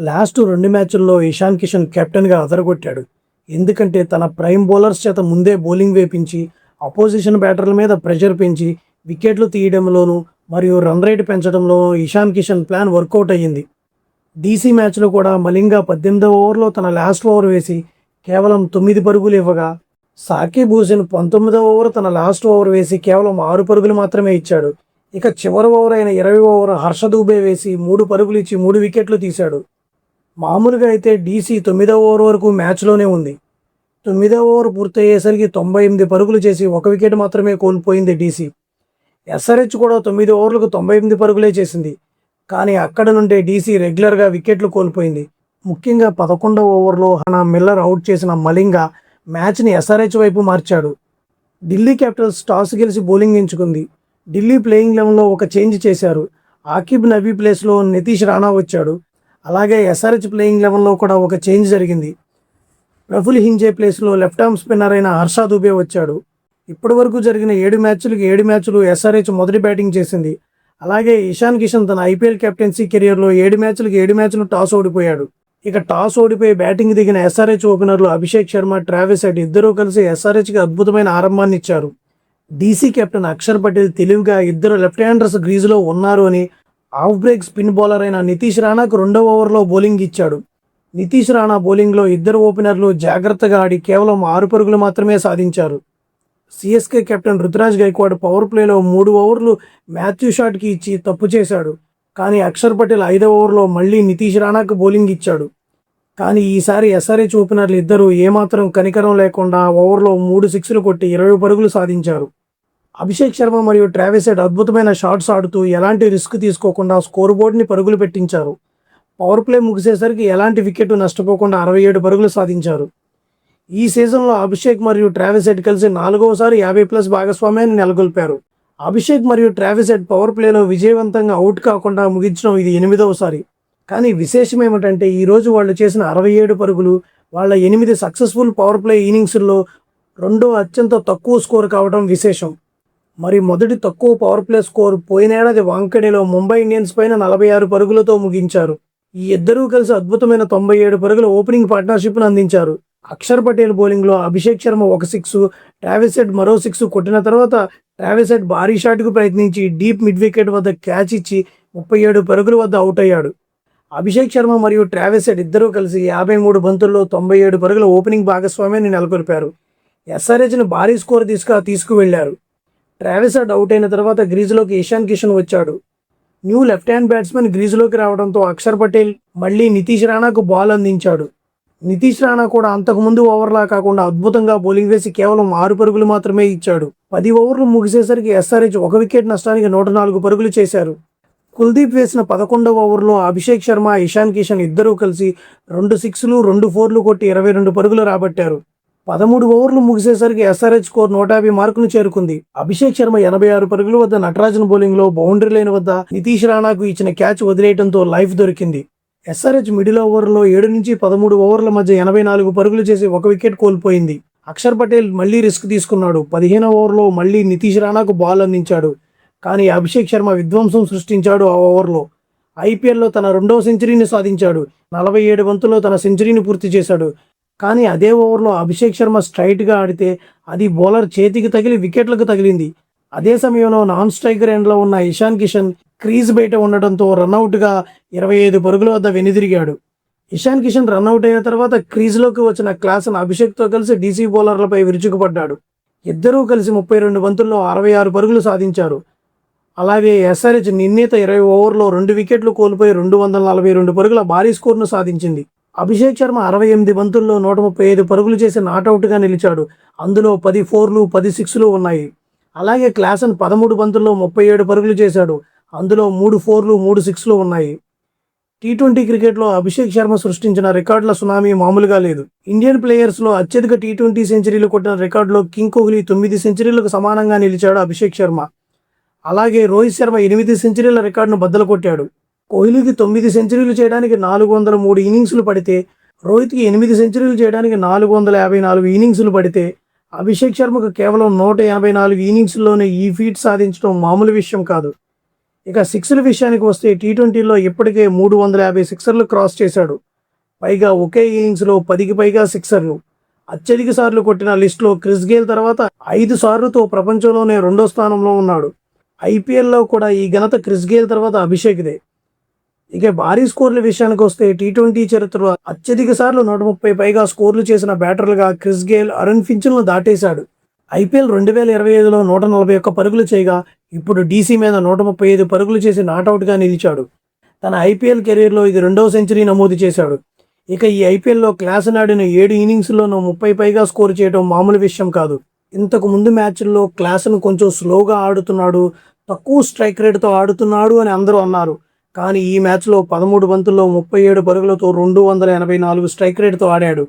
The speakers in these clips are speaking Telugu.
లాస్ట్ 2 మ్యాచ్ల్లో ఇషాన్ కిషన్ కెప్టెన్గా అదరగొట్టాడు. ఎందుకంటే తన ప్రైమ్ బౌలర్స్ చేత ముందే బౌలింగ్ వేపించి, అపోజిషన్ బ్యాటర్ల మీద ప్రెషర్ పెంచి, వికెట్లు తీయడంలోనూ మరియు రన్ రేట్ పెంచడంలో ఇషాన్ కిషన్ ప్లాన్ వర్కౌట్ అయ్యింది. డీసీ మ్యాచ్లో కూడా మలింగా 18వ ఓవర్లో తన లాస్ట్ ఓవర్ వేసి కేవలం 9 పరుగులు ఇవ్వగా, సాకిబ్ హుసేన్ 19వ ఓవర్ తన లాస్ట్ ఓవర్ వేసి కేవలం 6 పరుగులు మాత్రమే ఇచ్చాడు. ఇక చివరి ఓవర్ అయిన 20వ ఓవర్ హర్ష దూబే వేసి 3 పరుగులు ఇచ్చి 3 వికెట్లు తీశాడు. మామూలుగా అయితే డీసీ 9వ ఓవర్ వరకు మ్యాచ్లోనే ఉంది. 9వ ఓవర్ పూర్తయ్యేసరికి 98 పరుగులు చేసి 1 వికెట్ మాత్రమే కోల్పోయింది డీసీ. ఎస్ఆర్హెచ్ కూడా 9 ఓవర్లకు 98 పరుగులే చేసింది. కానీ అక్కడ నుండే డీసీ రెగ్యులర్గా వికెట్లు కోల్పోయింది. ముఖ్యంగా 11వ ఓవర్లో హనా మిల్లర్ అవుట్ చేసిన మలింగా మ్యాచ్ని ఎస్ఆర్హెచ్ వైపు మార్చాడు. ఢిల్లీ క్యాపిటల్స్ టాస్ గెలిచి బౌలింగ్ ఎంచుకుంది. ఢిల్లీ ప్లేయింగ్ లెవెన్లో ఒక చేంజ్ చేశారు. ఆకిబ్ నబీ ప్లేస్లో నితీష్ రాణా వచ్చాడు. అలాగే ఎస్ఆర్హెచ్ ప్లేయింగ్ లెవెన్లో కూడా ఒక చేంజ్ జరిగింది. ప్రఫుల్ హింజే ప్లేస్లో లెఫ్ట్ ఆర్మ్ స్పిన్నర్ అయిన హర్ష దూబే వచ్చాడు. ఇప్పటి వరకు జరిగిన 7 మ్యాచ్లకు 7 మ్యాచ్లు ఎస్ఆర్హెచ్ మొదటి బ్యాటింగ్ చేసింది. అలాగే ఇషాన్ కిషన్ తన ఐపీఎల్ కెప్టెన్సీ కెరియర్లో 7 మ్యాచ్లకు 7 మ్యాచ్లు టాస్ ఓడిపోయాడు. ఇక టాస్ ఓడిపోయి బ్యాటింగ్ దిగిన ఎస్ఆర్హెచ్ ఓపెనర్లు అభిషేక్ శర్మ, ట్రావిస్ హెడ్ ఇద్దరూ కలిసి ఎస్ఆర్హెచ్కి అద్భుతమైన ఆరంభాన్ని ఇచ్చారు. డీసీ కెప్టెన్ అక్షర్ పటేల్ తెలివిగా ఇద్దరు లెఫ్ట్ హ్యాండర్స్ గ్రీజులో ఉన్నారు అని ఆఫ్ బ్రేక్ స్పిన్ బౌలర్ అయిన నితీష్ రాణాకు 2వ ఓవర్లో బౌలింగ్ ఇచ్చాడు. నితీష్ రాణా బౌలింగ్లో ఇద్దరు ఓపెనర్లు జాగ్రత్తగా ఆడి కేవలం 6 పరుగులు మాత్రమే సాధించారు. CSK captain Ruturaj Gaikwad power ప్లేలో 3 ఓవర్లు మాథ్యూ షాట్కి ఇచ్చి తప్పు చేశాడు. కానీ అక్షర్ పటేల్ 5వ ఓవర్లో మళ్ళీ నితీష్ రాణాకు బౌలింగ్ ఇచ్చాడు. కానీ ఈసారి ఎస్ఆర్హెచ్ ఓపెనర్లు ఇద్దరు ఏమాత్రం కనికరం లేకుండా ఓవర్లో 3 సిక్స్లు కొట్టి 20 పరుగులు సాధించారు. అభిషేక్ శర్మ మరియు ట్రావిస్ హెడ్ అద్భుతమైన షాట్స్ ఆడుతూ ఎలాంటి రిస్క్ తీసుకోకుండా స్కోర్ బోర్డ్ని పరుగులు పెట్టించారు. పవర్ ప్లే ముగిసేసరికి ఎలాంటి వికెట్ నష్టపోకుండా 67 పరుగులు సాధించారు. ఈ సీజన్లో అభిషేక్ మరియు ట్రావిస్ హెడ్ కలిసి 4వసారి 50+ భాగస్వామ్యాన్ని నెలకొల్పారు. అభిషేక్ మరియు ట్రావిస్ హెడ్ పవర్ ప్లేలో విజయవంతంగా అవుట్ కాకుండా ముగించడం ఇది 8వసారి. కానీ విశేషం ఏమిటంటే ఈరోజు వాళ్ళు చేసిన 67 పరుగులు వాళ్ళ 8 సక్సెస్ఫుల్ పవర్ ప్లే ఇన్నింగ్స్లో రెండో అత్యంత తక్కువ స్కోర్ కావడం విశేషం. మరి మొదటి తక్కువ పవర్ ప్లే స్కోర్ పోయినేడాది వాంఖడేలో ముంబై ఇండియన్స్ పైన 46 పరుగులతో ముగించారు. ఈ ఇద్దరూ కలిసి అద్భుతమైన 97 పరుగుల ఓపెనింగ్ పార్ట్నర్షిప్ను అందించారు. అక్షర్ పటేల్ బౌలింగ్లో Abhishek Sharma 1 six, Travis head మరో 6 కొట్టిన తర్వాత ట్రావిస్ హెడ్ భారీ షాట్కు ప్రయత్నించి డీప్ మిడ్ వికెట్ వద్ద క్యాచ్ ఇచ్చి 37 పరుగుల వద్ద అవుట్ అయ్యాడు. అభిషేక్ శర్మ మరియు ట్రావిస్ హెడ్ ఇద్దరూ కలిసి 53 బంతుల్లో 97 పరుగుల ఓపెనింగ్ భాగస్వామ్యాన్ని నెలకొల్పారు. ఎస్ఆర్హెచ్ను భారీ స్కోర్ తీసుకువెళ్లారు. ట్రావిస్ హెడ్ అవుట్ అయిన తర్వాత గ్రీజులోకి ఇషాన్ కిషన్ వచ్చాడు. న్యూ లెఫ్ట్ హ్యాండ్ బ్యాట్స్మెన్ గ్రీజులోకి రావడంతో అక్షర్ పటేల్ మళ్ళీ నితీష్ రాణాకు బాల్ అందించాడు. నితీష్ రాణా కూడా అంతకుముందు ఓవర్లా కాకుండా అద్భుతంగా బౌలింగ్ వేసి కేవలం 6 పరుగులు మాత్రమే ఇచ్చాడు. 10 ఓవర్లు ముగిసేసరికి ఎస్ఆర్హెచ్ 1 వికెట్ నష్టానికి 104 పరుగులు చేశారు. కుల్దీప్ వేసిన 11వ ఓవర్లో అభిషేక్ శర్మ, ఇషాన్ కిషన్ ఇద్దరూ కలిసి 2 సిక్స్లు 2 ఫోర్లు కొట్టి 22 పరుగులు రాబట్టారు. 13 ఓవర్లు ముగిసేసరికి ఎస్ఆర్హెచ్ స్కోర్ 150 మార్కును చేరుకుంది. అభిషేక్ శర్మ 86 పరుగుల వద్ద నటరాజన్ బౌలింగ్లో బౌండరీ లైన్ వద్ద నితీష్ రాణాకు ఇచ్చిన క్యాచ్ వదిలేయడంతో లైఫ్ దొరికింది. ఎస్ఆర్హెచ్ మిడిల్ ఓవర్లో 7 నుంచి 13 ఓవర్ల మధ్య 84 పరుగులు చేసి 1 వికెట్ కోల్పోయింది. అక్షర్ పటేల్ మళ్లీ రిస్క్ తీసుకున్నాడు. 15వ ఓవర్లో మళ్లీ నితీష్ రాణాకు బాల్ అందించాడు. కానీ అభిషేక్ శర్మ విధ్వంసం సృష్టించాడు. ఆ ఓవర్లో ఐపీఎల్లో తన 2వ సెంచరీని సాధించాడు. 47 బంతుల్లో తన సెంచరీని పూర్తి చేశాడు. కానీ అదే ఓవర్లో అభిషేక్ శర్మ స్ట్రైట్గా ఆడితే అది బౌలర్ చేతికి తగిలి వికెట్లకు తగిలింది. అదే సమయంలో నాన్ స్ట్రైకర్ ఎండ్లో ఉన్న ఇషాన్ కిషన్ క్రీజ్ బయట ఉండడంతో రన్అట్గా 25 పరుగుల వద్ద వెనుదిరిగాడు. ఇషాన్ కిషన్ రన్అట్ అయిన తర్వాత క్రీజ్లోకి వచ్చిన క్లాసన్ అభిషేక్తో కలిసి డీసీ బౌలర్లపై విరుచుకుపడ్డాడు. ఇద్దరూ కలిసి 32 బంతుల్లో 66 పరుగులు సాధించారు. అలాగే ఎస్ఆర్హెచ్ నిర్ణీత 20 ఓవర్లో 2 వికెట్లు కోల్పోయి 242 పరుగుల భారీ స్కోర్ను సాధించింది. అభిషేక్ శర్మ 68 బంతుల్లో 135 పరుగులు చేసి నాట్అవుట్గా నిలిచాడు. అందులో 10 ఫోర్లు 10 సిక్స్లు ఉన్నాయి. అలాగే క్లాసన్ 13 బంతుల్లో 37 పరుగులు చేశాడు. అందులో 3 ఫోర్లు 3 సిక్స్లు ఉన్నాయి. టీ20 క్రికెట్లో అభిషేక్ శర్మ సృష్టించిన రికార్డుల సునామీ మామూలుగా లేదు. ఇండియన్ ప్లేయర్స్లో అత్యధిక టీ20 సెంచరీలు కొట్టిన రికార్డులో కింగ్ కోహ్లీ 9 సెంచరీలకు సమానంగా నిలిచాడు అభిషేక్ శర్మ. అలాగే రోహిత్ శర్మ 8 సెంచరీల రికార్డును బద్దలు కొట్టాడు. కోహ్లీకి 9 సెంచరీలు చేయడానికి 403 ఇన్నింగ్స్లు పడితే, రోహిత్కి 8 సెంచరీలు చేయడానికి 454 ఇన్నింగ్స్లు పడితే, అభిషేక్ శర్మకు కేవలం 184 ఇన్నింగ్స్లోనే ఈ ఫీట్ సాధించడం మామూలు విషయం కాదు. ఇక సిక్స్ల విషయానికి వస్తే టీ20లో ఇప్పటికే 350 సిక్సర్లు క్రాస్ చేశాడు. పైగా ఒకే ఇన్నింగ్స్లో 10కి పైగా సిక్సర్లు. అత్యధిక సార్లు కొట్టిన లిస్టులో క్రిస్ గేల్ తర్వాత 5 సార్లుతో ప్రపంచంలోనే రెండో స్థానంలో ఉన్నాడు. ఐపీఎల్లో కూడా ఈ ఘనత క్రిస్ గేల్ తర్వాత అభిషేక్దే. ఇక భారీ స్కోర్ల విషయానికి వస్తే టీ20 చరిత్రలో అత్యధిక సార్లు 130 పైగా స్కోర్లు చేసిన బ్యాటర్లుగా క్రిస్ గేల్, అరుణ్ ఫించ్ను దాటేశాడు. ఐపీఎల్ 2025లో 141 పరుగులు చేయగా ఇప్పుడు డీసీ మీద 135 పరుగులు చేసి నాటౌట్గా నిలిచాడు. తన ఐపీఎల్ కెరీర్లో ఇది రెండవ సెంచరీ నమోదు చేశాడు. ఇక ఈ ఐపీఎల్లో క్లాస్ ఆడిన 7 ఇన్నింగ్స్లోనూ 30 పైగా స్కోర్ చేయడం మామూలు విషయం కాదు. ఇంతకు ముందు మ్యాచ్ల్లో క్లాస్ను కొంచెం స్లోగా ఆడుతున్నాడు, తక్కువ స్ట్రైక్ రేట్తో ఆడుతున్నాడు అని అందరూ అన్నారు. కానీ ఈ మ్యాచ్లో 13 బంతుల్లో 37 పరుగులతో 284 స్ట్రైక్ రేట్తో ఆడాడు.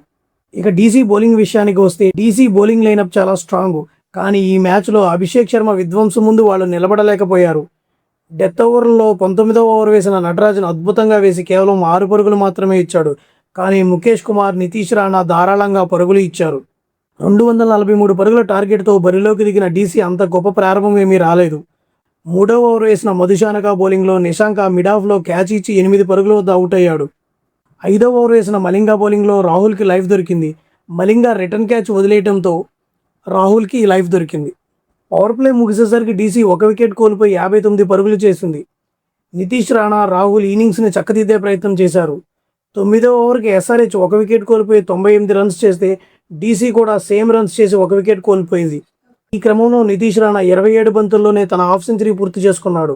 ఇక డీసీ బౌలింగ్ విషయానికి వస్తే డీసీ బౌలింగ్ లైనప్ చాలా స్ట్రాంగ్. కానీ ఈ మ్యాచ్లో అభిషేక్ శర్మ విధ్వంసం ముందు వాళ్ళు నిలబడలేకపోయారు. డెత్ ఓవర్లో 19వ ఓవర్ వేసిన నటరాజన్ అద్భుతంగా వేసి కేవలం 6 పరుగులు మాత్రమే ఇచ్చాడు. కానీ ముఖేష్ కుమార్, నితీష్ రాణా ధారాళంగా పరుగులు ఇచ్చారు. 243 పరుగుల టార్గెట్తో బరిలోకి దిగిన డీసీ అంత గొప్ప ప్రారంభం ఏమీ రాలేదు. 3వ ఓవర్ వేసిన మధుశానక బౌలింగ్లో నిశాంక మిడాఫ్లో క్యాచ్ ఇచ్చి 8 పరుగుల వద్ద అవుట్ అయ్యాడు. 5వ ఓవర్ వేసిన మలింగా బౌలింగ్లో రాహుల్కి లైఫ్ దొరికింది. మలింగా రిటర్న్ క్యాచ్ వదిలేయడంతో రాహుల్కి లైఫ్ దొరికింది. పవర్ ప్లే ముగిసేసరికి డీసీ 1 వికెట్ కోల్పోయి 59 పరుగులు చేసింది. నితీష్ రాణా, రాహుల్ ఇన్నింగ్స్ని చక్కదిద్దే ప్రయత్నం చేశారు. 9వ ఓవర్కి ఎస్ఆర్హెచ్ 1 వికెట్ కోల్పోయి 98 రన్స్ చేస్తే డీసీ కూడా సేమ్ రన్స్ చేసి 1 వికెట్ కోల్పోయింది. ఈ క్రమంలో నితీష్ రాణా 27 బంతుల్లోనే తన హాఫ్ సెంచరీ పూర్తి చేసుకున్నాడు.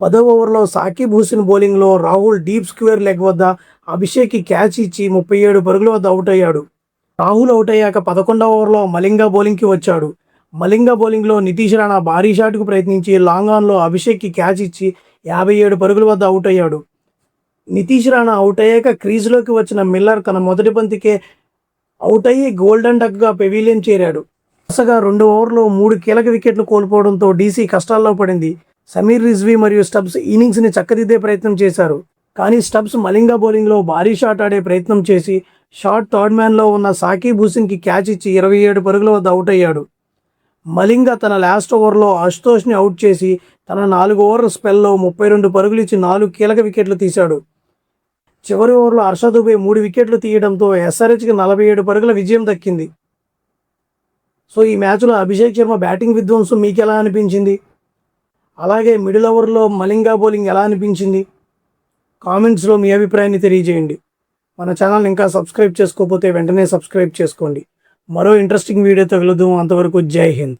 10వ ఓవర్లో సాకిబ్ హుసేన్ బౌలింగ్లో రాహుల్ డీప్ స్క్వేర్ లెగ్ వద్ద అభిషేక్కి క్యాచ్ ఇచ్చి 37 పరుగుల వద్ద అవుట్ అయ్యాడు. రాహుల్ అవుట్ అయ్యాక 11వ ఓవర్లో మలింగా బౌలింగ్కి వచ్చాడు. మలింగా బౌలింగ్లో నితీష్ రాణా భారీ షాట్కు ప్రయత్నించి లాంగ్ ఆన్లో అభిషేక్కి క్యాచ్ ఇచ్చి 57 పరుగుల వద్ద అవుట్ అయ్యాడు. నితీష్ రాణా అవుట్ అయ్యాక క్రీజ్లోకి వచ్చిన మిల్లర్ తన మొదటి బంతికే అవుట్ అయ్యి గోల్డెన్ డక్గా పెవిలియన్ చేరాడు. వరుసగా 2 ఓవర్లో 3 కీలక వికెట్లు కోల్పోవడంతో డీసీ కష్టాల్లో పడింది. సమీర్ రిజ్వీ మరియు స్టబ్స్ ఇన్నింగ్స్ని చక్కదిద్దే ప్రయత్నం చేశారు. కానీ స్టబ్స్ మలింగా బౌలింగ్లో భారీ షాట్ ఆడే ప్రయత్నం చేసి షార్ట్ థర్డ్ మ్యాన్లో ఉన్న సాకిబ్ హుసేన్కి క్యాచ్ ఇచ్చి 27 పరుగుల వద్ద అవుట్ అయ్యాడు. మలింగా తన లాస్ట్ ఓవర్లో అశుతోష్ని అవుట్ చేసి తన 4 ఓవర్ల స్పెల్లో 32 పరుగులు ఇచ్చి 4 కీలక వికెట్లు తీశాడు. చివరి ఓవర్లో హర్ష దుబే 3 వికెట్లు తీయడంతో ఎస్ఆర్హెచ్కి 47 పరుగుల విజయం దక్కింది. సో ఈ మ్యాచ్లో అభిషేక్ శర్మ బ్యాటింగ్ విధ్వంసం మీకు ఎలా అనిపించింది? అలాగే మిడిల్ ఓవర్లో మలింగా బౌలింగ్ ఎలా అనిపించింది? కామెంట్స్లో మీ అభిప్రాయాన్ని తెలియజేయండి. మన ఛానల్ ఇంకా సబ్స్క్రైబ్ చేసుకోకపోతే వెంటనే సబ్స్క్రైబ్ చేసుకోండి. మరో ఇంట్రెస్టింగ్ వీడియోతో కలుద్దాం. అంతవరకు జై హింద్.